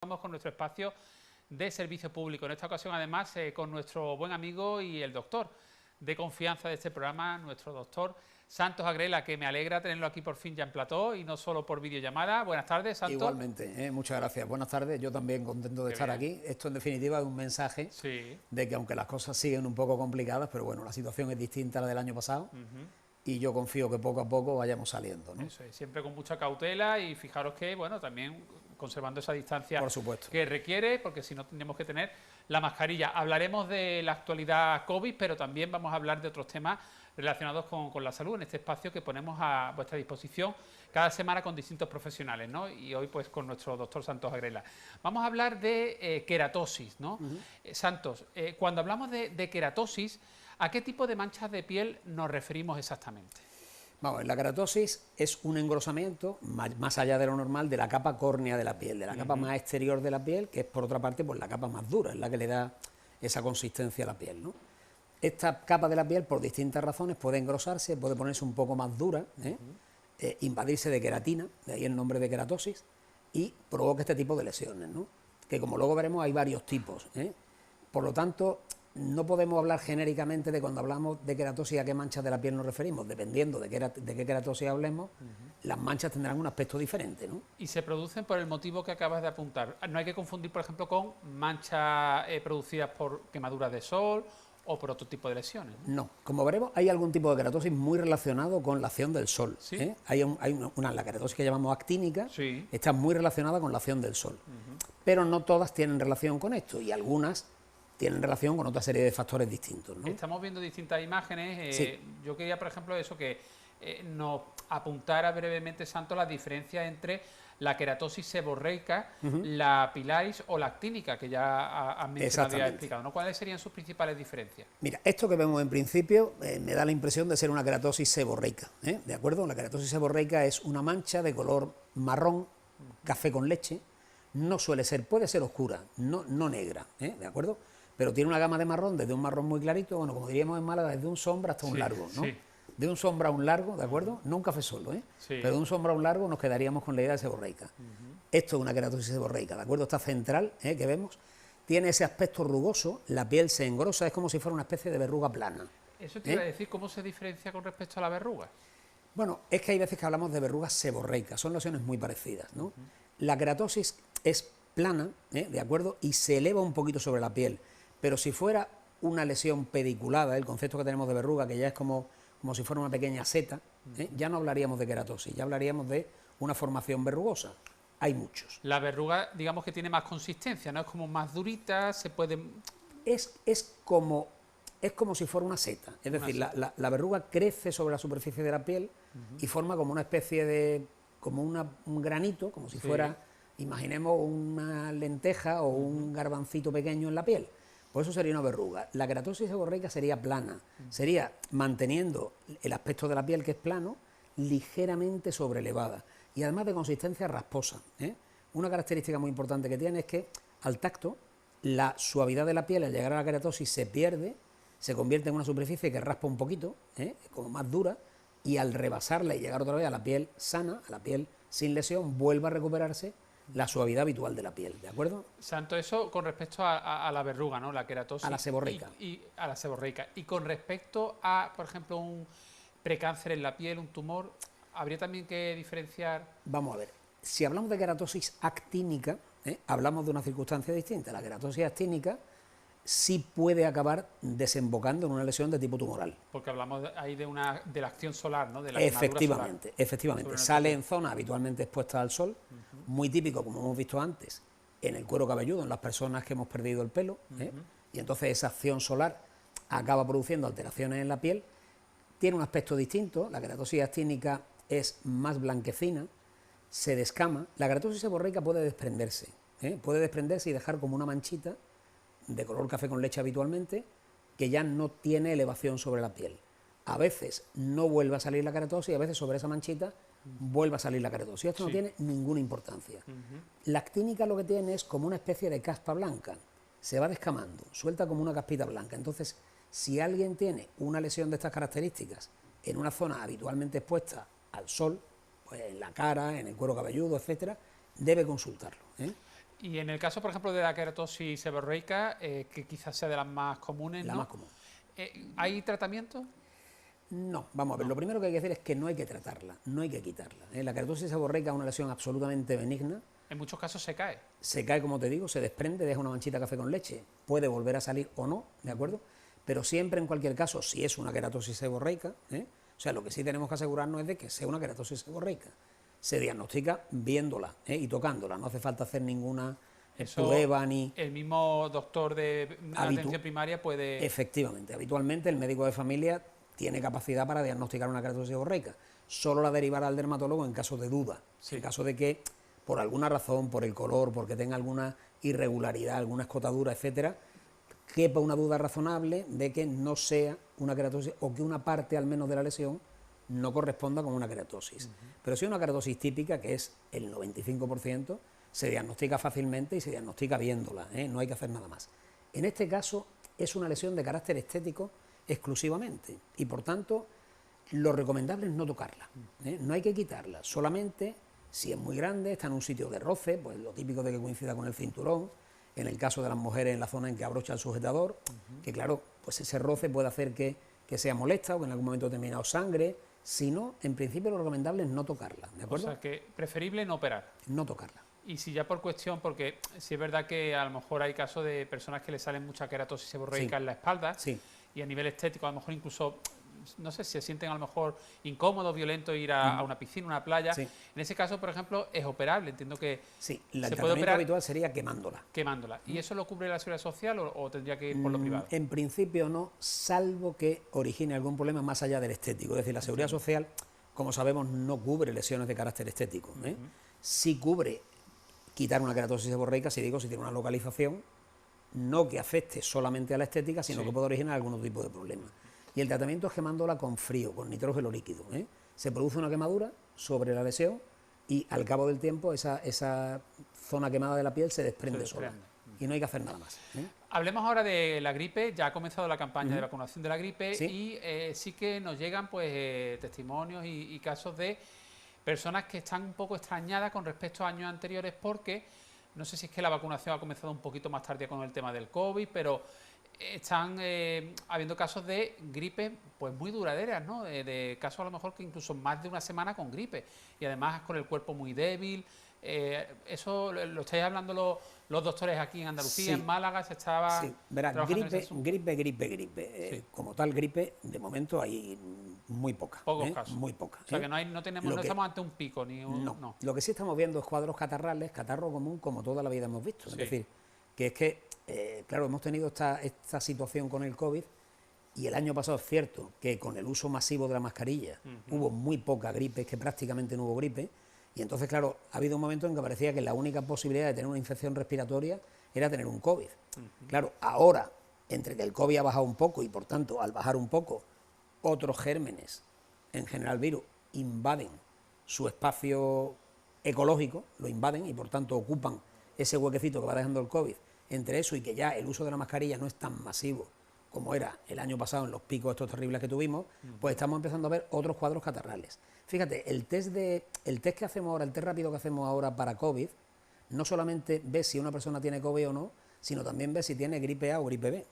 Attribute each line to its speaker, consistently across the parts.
Speaker 1: Vamos con nuestro espacio de servicio público. En esta ocasión, además, con nuestro buen amigo y el doctor de confianza de este programa, nuestro doctor Santos Agrela, que me alegra tenerlo aquí por fin ya en plató y no solo por videollamada. Buenas tardes, Santos.
Speaker 2: Igualmente, muchas gracias. Buenas tardes. Yo también contento de estar aquí. Esto, en definitiva, es un mensaje de que aunque las cosas siguen un poco complicadas, pero bueno, la situación es distinta a la del año pasado. Y yo confío que poco a poco vayamos saliendo, ¿no?
Speaker 1: Eso es, siempre con mucha cautela y fijaros que, bueno, también conservando esa distancia
Speaker 2: por supuesto
Speaker 1: que requiere, porque si no tendríamos que tener la mascarilla. Hablaremos de la actualidad COVID, pero también vamos a hablar de otros temas relacionados con la salud en este espacio que ponemos a vuestra disposición cada semana con distintos profesionales, ¿no? Y hoy pues con nuestro doctor Santos Agrela. Vamos a hablar de queratosis, ¿no? Santos, cuando hablamos de queratosis, ¿a qué tipo de manchas de piel nos referimos exactamente?
Speaker 2: Vamos, la queratosis es un engrosamiento más allá de lo normal de la capa córnea de la piel, de la capa más exterior de la piel, que es por otra parte pues la capa más dura, es la que le da esa consistencia a la piel, ¿no? Esta capa de la piel, por distintas razones, puede engrosarse, puede ponerse un poco más dura, invadirse de queratina, de ahí el nombre de queratosis, y provoca este tipo de lesiones, ¿no? Que como luego veremos hay varios tipos, Por lo tanto, no podemos hablar genéricamente de cuando hablamos de queratosis a qué manchas de la piel nos referimos. Dependiendo de qué queratosis hablemos, las manchas tendrán un aspecto diferente, ¿no?
Speaker 1: Y se producen por el motivo que acabas de apuntar. No hay que confundir, por ejemplo, con manchas producidas por quemaduras de sol o por otro tipo de lesiones, ¿no?
Speaker 2: No, como veremos, hay algún tipo de queratosis muy relacionado con la acción del sol.
Speaker 1: ¿Sí?
Speaker 2: Hay la queratosis que llamamos actínica,
Speaker 1: sí,
Speaker 2: está muy relacionada con la acción del sol. Pero no todas tienen relación con esto, y algunas tienen relación con otra serie de factores distintos, ¿no?
Speaker 1: Estamos viendo distintas imágenes.
Speaker 2: Sí.
Speaker 1: Yo quería, por ejemplo, eso que nos apuntara brevemente, Santos, las diferencias entre la queratosis seborreica, la pilaris o la actínica, que ya has mencionado y has explicado, ¿no? ¿Cuáles serían sus principales diferencias?
Speaker 2: Mira, esto que vemos en principio me da la impresión de ser una queratosis seborreica, ¿de acuerdo? La queratosis seborreica es una mancha de color marrón, café con leche, no suele ser, puede ser oscura, no negra, ¿de acuerdo? Pero tiene una gama de marrón, desde un marrón muy clarito, bueno, como diríamos en Málaga, desde un sombra hasta un largo, ¿no?
Speaker 1: Sí.
Speaker 2: De un sombra a un largo, ¿de acuerdo? No un café solo,
Speaker 1: Sí.
Speaker 2: Pero de un sombra a un largo nos quedaríamos con la idea de seborreica. Esto es una queratosis seborreica, ¿de acuerdo? Esta central, que vemos, tiene ese aspecto rugoso, la piel se engrosa, es como si fuera una especie de verruga plana.
Speaker 1: Eso te iba a decir, ¿cómo se diferencia con respecto a la verruga?
Speaker 2: Bueno, es que hay veces que hablamos de verrugas seborreicas, son lesiones muy parecidas, ¿no? La queratosis es plana, ¿de acuerdo? Y se eleva un poquito sobre la piel, pero si fuera una lesión pediculada, el concepto que tenemos de verruga, que ya es como si fuera una pequeña seta, ya no hablaríamos de queratosis, ya hablaríamos de una formación verrugosa. Hay muchos.
Speaker 1: La verruga, digamos que tiene más consistencia, ¿no? Es como más durita, se puede...
Speaker 2: Es como si fuera una seta, es decir, la verruga crece sobre la superficie de la piel y forma como una especie de, un granito, como si fuera, imaginemos una lenteja o un garbancito pequeño en la piel. Pues eso sería una verruga. La queratosis seborreica sería plana, sería manteniendo el aspecto de la piel, que es plano, ligeramente sobrelevada y además de consistencia rasposa. Una característica muy importante que tiene es que al tacto la suavidad de la piel al llegar a la queratosis se pierde, se convierte en una superficie que raspa un poquito, como más dura, y al rebasarla y llegar otra vez a la piel sana, a la piel sin lesión, vuelve a recuperarse la suavidad habitual de la piel, ¿de acuerdo?
Speaker 1: Santo, eso con respecto a la verruga, ¿no? La queratosis.
Speaker 2: A la seborreica.
Speaker 1: Y a la seborreica. Y con respecto a, por ejemplo, un precáncer en la piel, un tumor, ¿habría también que diferenciar?
Speaker 2: Vamos a ver, si hablamos de queratosis actínica, hablamos de una circunstancia distinta. La queratosis actínica sí puede acabar desembocando en una lesión de tipo tumoral.
Speaker 1: Porque hablamos ahí de la acción solar, ¿no? De la
Speaker 2: efectivamente. Sale en zonas habitualmente expuestas al sol, muy típico, como hemos visto antes, en el cuero cabelludo, en las personas que hemos perdido el pelo, y entonces esa acción solar acaba produciendo alteraciones en la piel. Tiene un aspecto distinto, la queratosis actínica es más blanquecina, se descama. La queratosis seborreica puede desprenderse y dejar como una manchita de color café con leche habitualmente, que ya no tiene elevación sobre la piel. A veces no vuelve a salir la queratosis y a veces sobre esa manchita vuelve a salir la queratosis. Esto no tiene ninguna importancia. La actínica lo que tiene es como una especie de caspa blanca, se va descamando, suelta como una caspita blanca. Entonces, si alguien tiene una lesión de estas características en una zona habitualmente expuesta al sol, pues en la cara, en el cuero cabelludo, etcétera, debe consultarlo.
Speaker 1: Y en el caso, por ejemplo, de la queratosis seborreica, que quizás sea de las más comunes,
Speaker 2: La
Speaker 1: ¿no?
Speaker 2: más común.
Speaker 1: ¿Hay tratamiento?
Speaker 2: No, vamos a ver, lo primero que hay que hacer es que no hay que tratarla, no hay que quitarla. La queratosis seborreica es una lesión absolutamente benigna.
Speaker 1: En muchos casos se cae.
Speaker 2: Se cae, como te digo, se desprende, deja una manchita de café con leche, puede volver a salir o no, ¿de acuerdo? Pero siempre, en cualquier caso, si es una queratosis seborreica, o sea, lo que sí tenemos que asegurarnos es de que sea una queratosis seborreica. Se diagnostica viéndola y tocándola, no hace falta hacer ninguna prueba ni...
Speaker 1: El mismo doctor de atención primaria puede...
Speaker 2: Efectivamente, habitualmente el médico de familia tiene capacidad para diagnosticar una queratosis seborreica, solo la derivará al dermatólogo en caso de duda, en caso de que por alguna razón, por el color, porque tenga alguna irregularidad, alguna escotadura, etcétera, quepa una duda razonable de que no sea una queratosis o que una parte al menos de la lesión no corresponda con una queratosis. Pero si es una queratosis típica, que es el 95%, se diagnostica fácilmente y se diagnostica viéndola, no hay que hacer nada más. En este caso es una lesión de carácter estético exclusivamente y por tanto lo recomendable es no tocarla, no hay que quitarla, solamente si es muy grande, está en un sitio de roce, pues lo típico de que coincida con el cinturón, en el caso de las mujeres en la zona en que abrocha el sujetador, que claro, pues ese roce puede hacer que sea molesta o que en algún momento determinado sangre. Si no, en principio lo recomendable es no tocarla, ¿de acuerdo?
Speaker 1: O sea, que preferible no operar.
Speaker 2: No tocarla.
Speaker 1: Y si ya por cuestión, porque si es verdad que a lo mejor hay casos de personas que le salen mucha queratosis seborreica en la espalda, y a nivel estético a lo mejor incluso, no sé, si se sienten a lo mejor incómodos, violentos ir a una piscina, una playa. En ese caso, por ejemplo, es operable. Entiendo que
Speaker 2: el tratamiento habitual sería quemándola.
Speaker 1: Quemándola. ¿Y eso lo cubre la Seguridad Social o tendría que ir por lo privado?
Speaker 2: En principio no, salvo que origine algún problema más allá del estético. Es decir, la Seguridad Social, como sabemos, no cubre lesiones de carácter estético. Sí cubre quitar una queratosis seborreica, si tiene una localización, no que afecte solamente a la estética, sino que puede originar algún tipo de problema. Y el tratamiento es quemándola con frío, con nitrógeno líquido. Se produce una quemadura sobre la lesión y al cabo del tiempo esa zona quemada de la piel se desprende sola. Y no hay que hacer nada más.
Speaker 1: Hablemos ahora de la gripe. Ya ha comenzado la campaña de vacunación de la gripe y sí que nos llegan pues testimonios y casos de personas que están un poco extrañadas con respecto a años anteriores porque, no sé si es que la vacunación ha comenzado un poquito más tarde con el tema del COVID, pero están habiendo casos de gripe pues muy duraderas, ¿no? De casos a lo mejor que incluso más de una semana con gripe y además con el cuerpo muy débil. Eso lo estáis hablando los doctores aquí en Andalucía, en Málaga, se estaba...
Speaker 2: Sí, verás, gripe. Como tal gripe, de momento hay muy poca.
Speaker 1: Pocos casos.
Speaker 2: Muy poca.
Speaker 1: O sea que no estamos ante un pico ni un...
Speaker 2: No. Lo que sí estamos viendo es cuadros catarrales, catarro común, como toda la vida hemos visto. Es decir, que es que, claro, hemos tenido esta situación con el COVID y el año pasado es cierto que con el uso masivo de la mascarilla hubo muy poca gripe, es que prácticamente no hubo gripe. Y entonces, claro, ha habido un momento en que parecía que la única posibilidad de tener una infección respiratoria era tener un COVID. Claro, ahora, entre que el COVID ha bajado un poco y, por tanto, al bajar un poco, otros gérmenes, en general virus, invaden su espacio ecológico, lo invaden y, por tanto, ocupan ese huequecito que va dejando el COVID. Entre eso y que ya el uso de la mascarilla no es tan masivo como era el año pasado en los picos estos terribles que tuvimos, pues estamos empezando a ver otros cuadros catarrales. Fíjate, el test que hacemos ahora, el test rápido que hacemos ahora para COVID, no solamente ve si una persona tiene COVID o no, sino también ve si tiene gripe A o gripe B.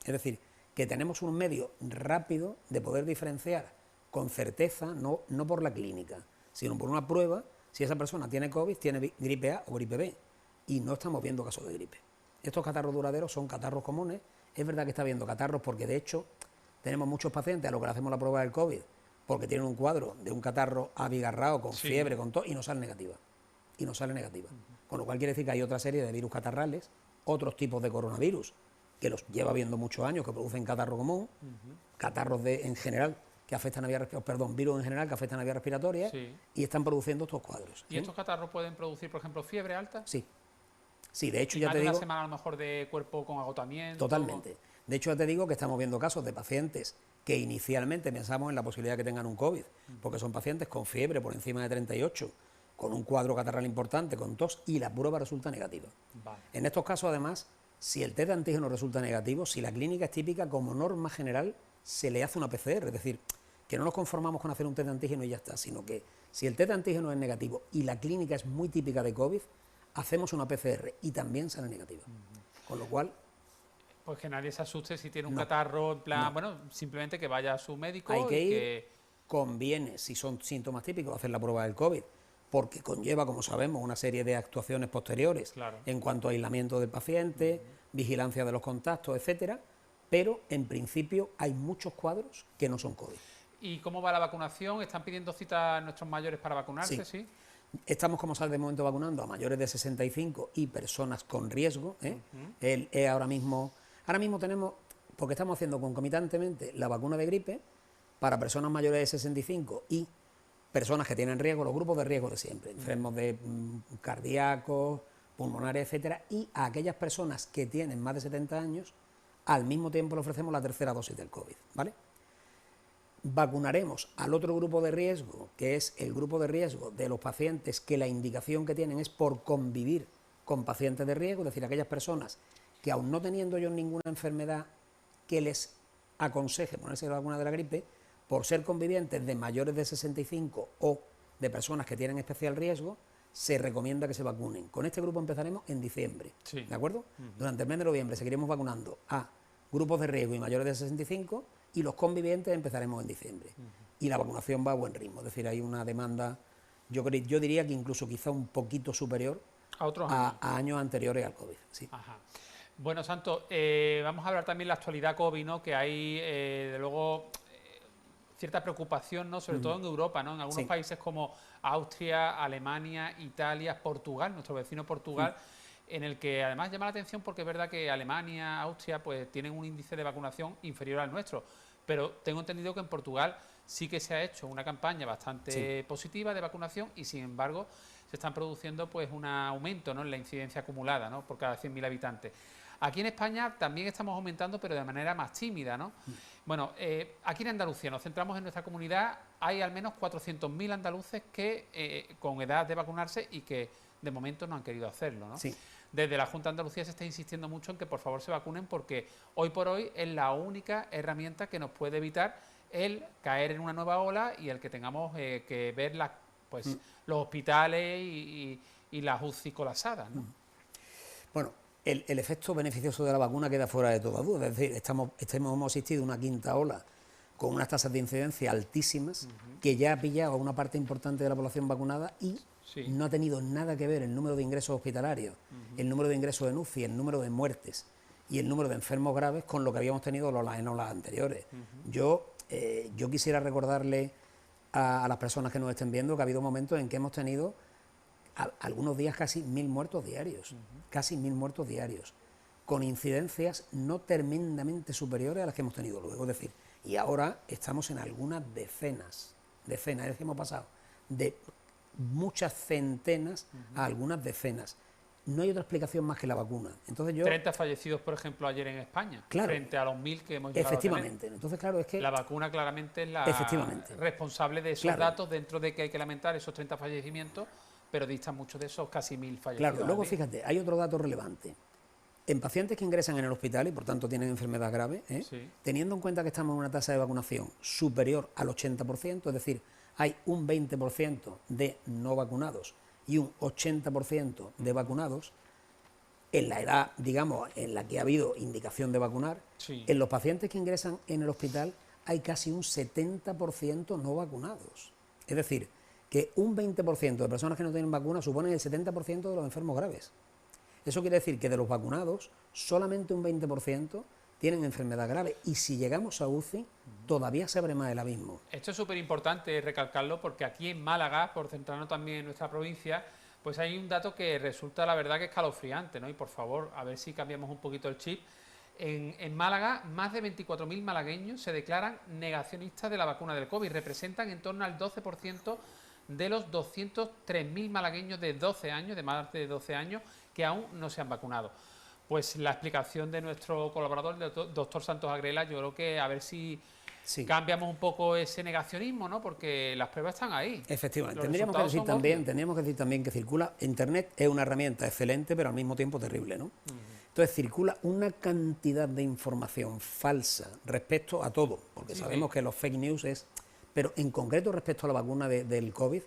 Speaker 2: Es decir, que tenemos un medio rápido de poder diferenciar con certeza, no por la clínica, sino por una prueba, si esa persona tiene COVID, tiene gripe A o gripe B. Y no estamos viendo casos de gripe. Estos catarros duraderos son catarros comunes. Es verdad que está habiendo catarros porque, de hecho, tenemos muchos pacientes a los que le hacemos la prueba del COVID porque tienen un cuadro de un catarro abigarrado, con fiebre, con todo, y no sale negativa. Con lo cual quiere decir que hay otra serie de virus catarrales, otros tipos de coronavirus, que los lleva viendo muchos años, que producen catarro común, catarros en general que afectan a vías respiratorias, virus en general que afectan a vías respiratorias, y están produciendo estos cuadros.
Speaker 1: ¿Y estos catarros pueden producir, por ejemplo, fiebre alta?
Speaker 2: Sí, de hecho ya te digo...
Speaker 1: una semana a lo mejor de cuerpo con agotamiento...
Speaker 2: Totalmente. De hecho ya te digo que estamos viendo casos de pacientes que inicialmente pensamos en la posibilidad de que tengan un COVID, porque son pacientes con fiebre por encima de 38, con un cuadro catarral importante, con tos, y la prueba resulta negativa. En estos casos, además, si el test de antígeno resulta negativo, si la clínica es típica, como norma general, se le hace una PCR, es decir, que no nos conformamos con hacer un test de antígeno y ya está, sino que si el test de antígeno es negativo y la clínica es muy típica de COVID, hacemos una PCR y también sale negativa. Con lo cual...
Speaker 1: Pues que nadie se asuste si tiene un catarro, en plan, bueno, simplemente que vaya a su médico.
Speaker 2: Hay que ir, conviene, si son síntomas típicos, hacer la prueba del COVID, porque conlleva, como sabemos, una serie de actuaciones posteriores en cuanto a aislamiento del paciente, vigilancia de los contactos, etcétera, pero en principio hay muchos cuadros que no son COVID.
Speaker 1: ¿Y cómo va la vacunación? ¿Están pidiendo citas nuestros mayores para vacunarse? Sí.
Speaker 2: Estamos, como sabes, de momento vacunando a mayores de 65 y personas con riesgo. Ahora mismo tenemos, porque estamos haciendo concomitantemente la vacuna de gripe para personas mayores de 65 y personas que tienen riesgo, los grupos de riesgo de siempre, enfermos de cardíacos, pulmonares, etcétera, y a aquellas personas que tienen más de 70 años, al mismo tiempo le ofrecemos la tercera dosis del COVID, ¿vale? Vacunaremos al otro grupo de riesgo, que es el grupo de riesgo de los pacientes que la indicación que tienen es por convivir con pacientes de riesgo, es decir, aquellas personas que aun no teniendo ellos ninguna enfermedad que les aconseje ponerse la vacuna de la gripe, por ser convivientes de mayores de 65 o de personas que tienen especial riesgo, se recomienda que se vacunen. Con este grupo empezaremos en diciembre, ¿de acuerdo? Durante el mes de noviembre seguiremos vacunando a grupos de riesgo y mayores de 65 y los convivientes empezaremos en diciembre. Y la vacunación va a buen ritmo, es decir, hay una demanda, yo diría que incluso quizá un poquito superior a años anteriores al COVID. Sí.
Speaker 1: Ajá. Bueno, Santos, vamos a hablar también de la actualidad COVID, ¿no? Que hay, de luego, cierta preocupación, ¿no? Sobre todo en Europa, ¿no? En algunos países como Austria, Alemania, Italia, Portugal, nuestro vecino Portugal, en el que además llama la atención porque es verdad que Alemania, Austria, pues tienen un índice de vacunación inferior al nuestro, pero tengo entendido que en Portugal sí que se ha hecho una campaña bastante positiva de vacunación y, sin embargo, se están produciendo pues un aumento, ¿no?, en la incidencia acumulada, ¿no?, por cada 100.000 habitantes. Aquí en España también estamos aumentando, pero de manera más tímida, ¿no? Bueno, aquí en Andalucía, nos centramos en nuestra comunidad, hay al menos 400.000 andaluces que con edad de vacunarse y que de momento no han querido hacerlo, ¿no?
Speaker 2: Sí.
Speaker 1: Desde la Junta de Andalucía se está insistiendo mucho en que por favor se vacunen porque hoy por hoy es la única herramienta que nos puede evitar el caer en una nueva ola y el que tengamos que ver los hospitales y las UCI colapsadas, ¿no?
Speaker 2: Bueno, el efecto beneficioso de la vacuna queda fuera de toda duda, es decir, hemos asistido a una quinta ola con unas tasas de incidencia altísimas que ya ha pillado a una parte importante de la población vacunada y no ha tenido nada que ver el número de ingresos hospitalarios, el número de ingresos en UCI, el número de muertes y el número de enfermos graves con lo que habíamos tenido en olas anteriores. Yo quisiera recordarle a las personas que nos estén viendo que ha habido momentos en que hemos tenido algunos días casi 1.000 muertos diarios, casi 1.000 muertos diarios, con incidencias no tremendamente superiores a las que hemos tenido luego. Es decir, y ahora estamos en algunas decenas, es decir, hemos pasado de muchas centenas a algunas decenas. No hay otra explicación más que la vacuna. Entonces
Speaker 1: 30 fallecidos, por ejemplo, ayer en España, frente a los 1.000 que hemos llegado a tener.
Speaker 2: Entonces, claro, es que
Speaker 1: la vacuna claramente es la responsable de esos datos, dentro de que hay que lamentar esos 30 fallecimientos, pero distan mucho de esos casi 1.000 fallecidos.
Speaker 2: Claro, luego fíjate, hay otro dato relevante. En pacientes que ingresan en el hospital y por tanto tienen enfermedad grave, teniendo en cuenta que estamos en una tasa de vacunación superior al 80%, es decir, hay un 20% de no vacunados y un 80% de vacunados, en la edad, digamos, en la que ha habido indicación de vacunar, en los pacientes que ingresan en el hospital hay casi un 70% no vacunados. Es decir, que un 20% de personas que no tienen vacuna suponen el 70% de los enfermos graves. Eso quiere decir que de los vacunados, solamente un 20% tienen enfermedad grave. Y si llegamos a UCI, todavía se abre más el abismo.
Speaker 1: Esto es súper importante recalcarlo porque aquí en Málaga, por centrarnos también en nuestra provincia, pues hay un dato que resulta, la verdad, que escalofriante, ¿no? Y por favor, a ver si cambiamos un poquito el chip. En Málaga, más de 24.000 malagueños se declaran negacionistas de la vacuna del COVID. Representan en torno al 12% de los 203.000 malagueños de 12 años, de más de 12 años, que aún no se han vacunado. Pues la explicación de nuestro colaborador, el doctor Santos Agrela, yo creo que a ver si cambiamos un poco ese negacionismo, ¿no? Porque las pruebas están ahí.
Speaker 2: Efectivamente. Tendríamos que decir también que circula. Internet es una herramienta excelente, pero al mismo tiempo terrible, ¿no? Entonces circula una cantidad de información falsa respecto a todo, porque sabemos que los fake news es... Pero en concreto respecto a la vacuna del COVID,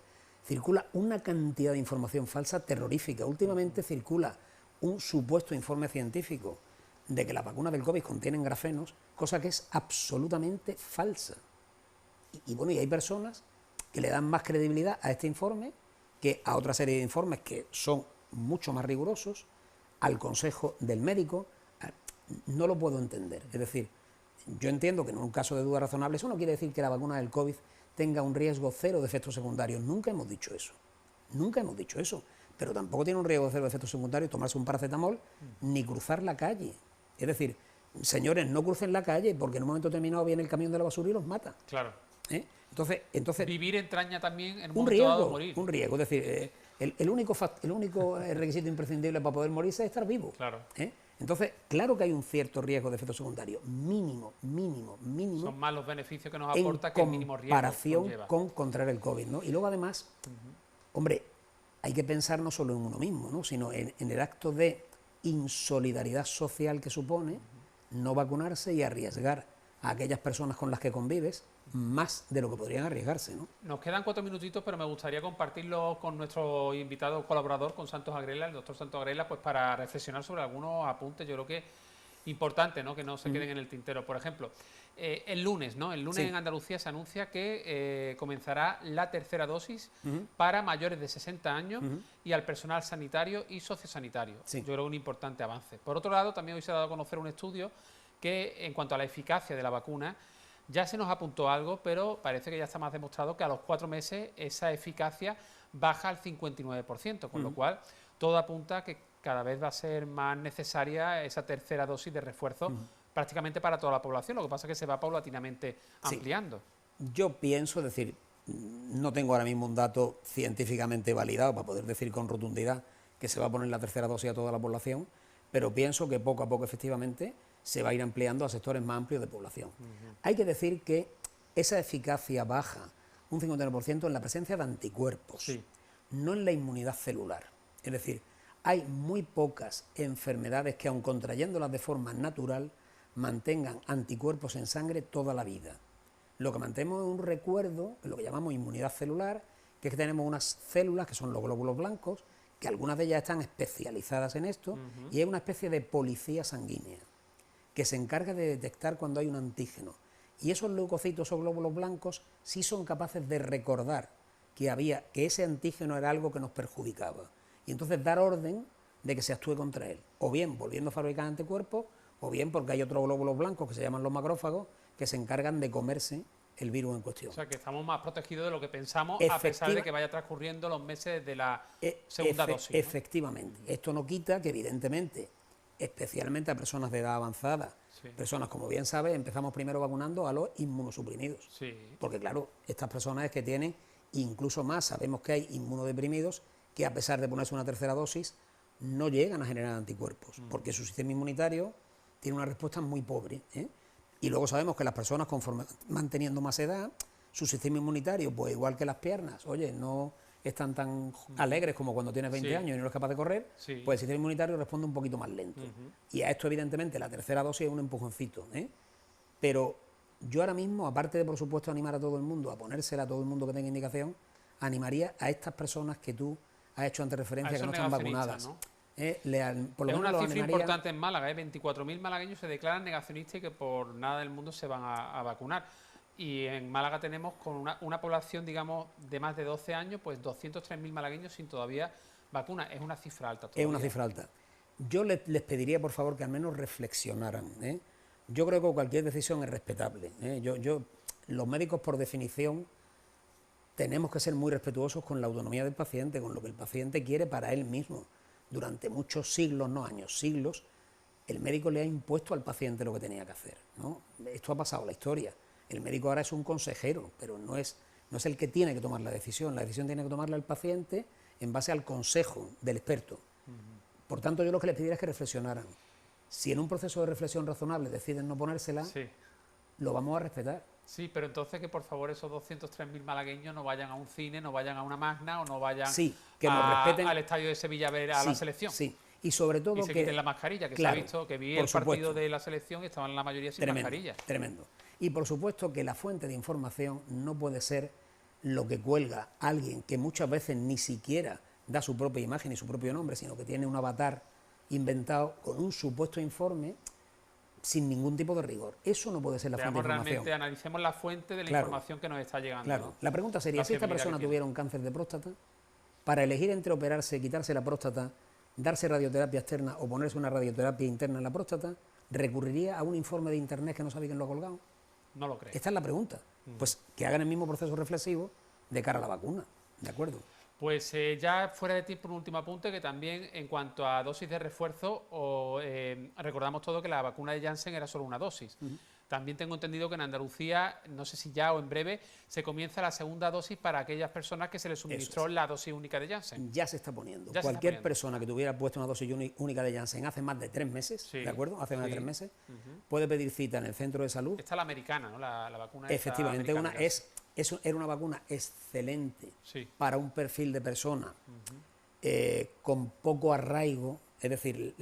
Speaker 2: circula una cantidad de información falsa terrorífica. Últimamente circula un supuesto informe científico de que las vacunas del COVID contienen grafenos, cosa que es absolutamente falsa. Y bueno, y hay personas que le dan más credibilidad a este informe que a otra serie de informes que son mucho más rigurosos, al consejo del médico. No lo puedo entender. Es decir, yo entiendo que en un caso de duda razonable, eso no quiere decir que la vacuna del COVID tenga un riesgo cero de efectos secundarios. Nunca hemos dicho eso. Nunca hemos dicho eso. Pero tampoco tiene un riesgo cero de efectos secundarios tomarse un paracetamol ni cruzar la calle. Es decir, señores, no crucen la calle porque en un momento determinado viene el camión de la basura y los mata.
Speaker 1: Claro.
Speaker 2: Entonces
Speaker 1: vivir entraña también en un
Speaker 2: un
Speaker 1: momento
Speaker 2: riesgo,
Speaker 1: dado morir.
Speaker 2: un riesgo. Es decir, el único requisito imprescindible para poder morirse es estar vivo.
Speaker 1: Claro.
Speaker 2: Entonces, claro que hay un cierto riesgo de efectos secundarios, mínimo.
Speaker 1: Son más los beneficios que nos
Speaker 2: en
Speaker 1: aporta que el mínimo riesgo
Speaker 2: comparación
Speaker 1: conlleva.
Speaker 2: con contraer el COVID, ¿no? Y luego además, hombre, hay que pensar no solo en uno mismo, ¿no? Sino en el acto de insolidaridad social que supone no vacunarse y arriesgar a aquellas personas con las que convives más de lo que podrían arriesgarse, ¿no?
Speaker 1: Nos quedan 4 minutitos, pero me gustaría compartirlo con nuestro invitado colaborador, con Santos Agrela, el doctor Santos Agrela, pues para reflexionar sobre algunos apuntes, yo creo que importantes, ¿no? Que no se queden en el tintero. Por ejemplo, el lunes, ¿no? El lunes
Speaker 2: Sí.
Speaker 1: en Andalucía se anuncia que comenzará la tercera dosis para mayores de 60 años y al personal sanitario y sociosanitario.
Speaker 2: Sí.
Speaker 1: Yo creo que un importante avance. Por otro lado, también hoy se ha dado a conocer un estudio que, en cuanto a la eficacia de la vacuna, ya se nos apuntó algo, pero parece que ya está más demostrado que a los 4 meses esa eficacia baja al 59%, con lo cual todo apunta a que cada vez va a ser más necesaria esa tercera dosis de refuerzo prácticamente para toda la población. Lo que pasa es que se va paulatinamente ampliando.
Speaker 2: Yo pienso, es decir, no tengo ahora mismo un dato científicamente validado para poder decir con rotundidad que se va a poner la tercera dosis a toda la población, pero pienso que poco a poco efectivamente se va a ir ampliando a sectores más amplios de población. Hay que decir que esa eficacia baja un 51% en la presencia de anticuerpos,
Speaker 1: Sí.
Speaker 2: no en la inmunidad celular. Es decir, hay muy pocas enfermedades que, aun contrayéndolas de forma natural, mantengan anticuerpos en sangre toda la vida. Lo que mantenemos es un recuerdo, lo que llamamos inmunidad celular, que es que tenemos unas células que son los glóbulos blancos, que algunas de ellas están especializadas en esto, y hay una especie de policía sanguínea que se encarga de detectar cuando hay un antígeno. Y esos leucocitos o glóbulos blancos sí son capaces de recordar que ese antígeno era algo que nos perjudicaba. Y entonces dar orden de que se actúe contra él. O bien volviendo a fabricar anticuerpos, o bien porque hay otros glóbulos blancos que se llaman los macrófagos, que se encargan de comerse el virus en cuestión.
Speaker 1: O sea, que estamos más protegidos de lo que pensamos, a pesar de que vaya transcurriendo los meses de la segunda dosis, ¿no?
Speaker 2: Efectivamente. Esto no quita que, evidentemente, especialmente a personas de edad avanzada,
Speaker 1: Sí.
Speaker 2: personas, como bien sabes, empezamos primero vacunando a los inmunosuprimidos.
Speaker 1: Sí.
Speaker 2: Porque, claro, estas personas es que tienen incluso más, sabemos que hay inmunodeprimidos que, a pesar de ponerse una tercera dosis, no llegan a generar anticuerpos, porque su sistema inmunitario tiene una respuesta muy pobre, ¿eh? Y luego sabemos que las personas, conforme van teniendo más edad, su sistema inmunitario, pues igual que las piernas, oye, no están tan alegres como cuando tienes 20
Speaker 1: Sí.
Speaker 2: años y no eres capaz de correr,
Speaker 1: Sí.
Speaker 2: pues el sistema inmunitario responde un poquito más lento. Y a esto, evidentemente, la tercera dosis es un empujoncito, ¿eh? Pero yo ahora mismo, aparte de, por supuesto, animar a todo el mundo, a ponérsela a todo el mundo que tenga indicación, animaría a estas personas que tú has hecho antes referencia, que no están vacunadas.
Speaker 1: ¿no?
Speaker 2: Por lo
Speaker 1: Es
Speaker 2: menos
Speaker 1: una
Speaker 2: los
Speaker 1: cifra
Speaker 2: animaría.
Speaker 1: importante en Málaga, 24.000 malagueños se declaran negacionistas y que por nada del mundo se van a vacunar. Y en Málaga tenemos con una población, digamos, de más de 12 años, pues 203.000 malagueños sin todavía vacuna. Es una cifra alta todavía.
Speaker 2: Es una cifra alta. Yo les pediría, por favor, que al menos reflexionaran, ¿eh? Yo creo que cualquier decisión es respetable, ¿eh? Los médicos, por definición, tenemos que ser muy respetuosos con la autonomía del paciente, con lo que el paciente quiere para él mismo. Durante muchos siglos, no años, siglos, el médico le ha impuesto al paciente lo que tenía que hacer, ¿no? Esto ha pasado en la historia. El médico ahora es un consejero, pero no es el que tiene que tomar la decisión. La decisión tiene que tomarla el paciente en base al consejo del experto. Por tanto, yo lo que les pediría es que reflexionaran. Si en un proceso de reflexión razonable deciden no ponérsela,
Speaker 1: Sí.
Speaker 2: lo vamos a respetar.
Speaker 1: Sí, pero entonces que por favor esos 203.000 malagueños no vayan a un cine, no vayan a una magna o no vayan
Speaker 2: Sí, que nos respeten
Speaker 1: al estadio de Sevilla a ver a la selección.
Speaker 2: Sí, y sobre todo
Speaker 1: Y se
Speaker 2: que
Speaker 1: quiten la mascarilla, que
Speaker 2: claro,
Speaker 1: se ha visto, que vi
Speaker 2: por
Speaker 1: el partido
Speaker 2: supuesto.
Speaker 1: de la selección y estaban la mayoría sin mascarilla.
Speaker 2: Tremendo. Y por supuesto que la fuente de información no puede ser lo que cuelga alguien que muchas veces ni siquiera da su propia imagen y su propio nombre, sino que tiene un avatar inventado con un supuesto informe sin ningún tipo de rigor. Eso no puede ser la fuente de información.
Speaker 1: Realmente analicemos la fuente de la información que nos está llegando.
Speaker 2: Claro, la pregunta sería, si esta persona tuviera un cáncer de próstata, para elegir entre operarse, quitarse la próstata, darse radioterapia externa o ponerse una radioterapia interna en la próstata, ¿recurriría a un informe de internet que no sabe quién lo ha colgado?
Speaker 1: No lo creo.
Speaker 2: Esta es la pregunta. Pues que hagan el mismo proceso reflexivo de cara a la vacuna, ¿de acuerdo?
Speaker 1: Pues ya fuera de tiempo, un último apunte, que también en cuanto a dosis de refuerzo, recordamos todo que la vacuna de Janssen era solo una dosis. También tengo entendido que en Andalucía, no sé si ya o en breve, se comienza la segunda dosis para aquellas personas que se les suministró la dosis única de Janssen.
Speaker 2: Ya se está poniendo. Cualquier persona que tuviera puesto una dosis única de Janssen hace más de 3 meses, ¿de acuerdo? Hace más de 3 meses, puede pedir cita en el centro de salud.
Speaker 1: Esta es la americana, ¿no? La vacuna.
Speaker 2: Efectivamente, era una vacuna excelente para un perfil de persona con poco arraigo, es decir,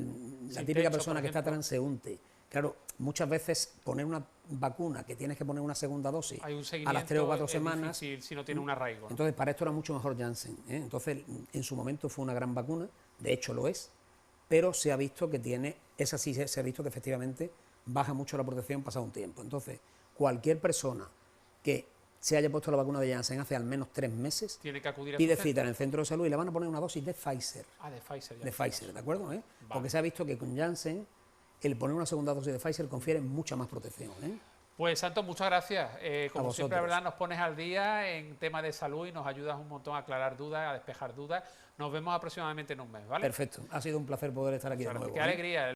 Speaker 2: la típica persona que está transeúnte. Claro, muchas veces poner una vacuna que tienes que poner una segunda dosis a las 3 o 4 semanas,
Speaker 1: difícil si no tiene un arraigo, ¿no?
Speaker 2: Entonces, para esto era mucho mejor Janssen, ¿eh? Entonces, en su momento fue una gran vacuna, de hecho lo es, pero se ha visto que se ha visto que efectivamente baja mucho la protección pasado un tiempo. Entonces, cualquier persona que se haya puesto la vacuna de Janssen hace al menos 3 meses,
Speaker 1: tiene que acudir a
Speaker 2: pide cita en el centro de salud y le van a poner una dosis de Pfizer.
Speaker 1: De Pfizer.
Speaker 2: De Pfizer, ¿de acuerdo? Porque se ha visto que con Janssen el poner una segunda dosis de Pfizer confiere mucha más protección.
Speaker 1: Pues Santos, muchas gracias. Como siempre, la verdad, nos pones al día en tema de salud y nos ayudas un montón a aclarar dudas, a despejar dudas. Nos vemos aproximadamente en un mes, ¿vale?
Speaker 2: Perfecto. Ha sido un placer poder estar aquí de nuevo.
Speaker 1: Qué alegría.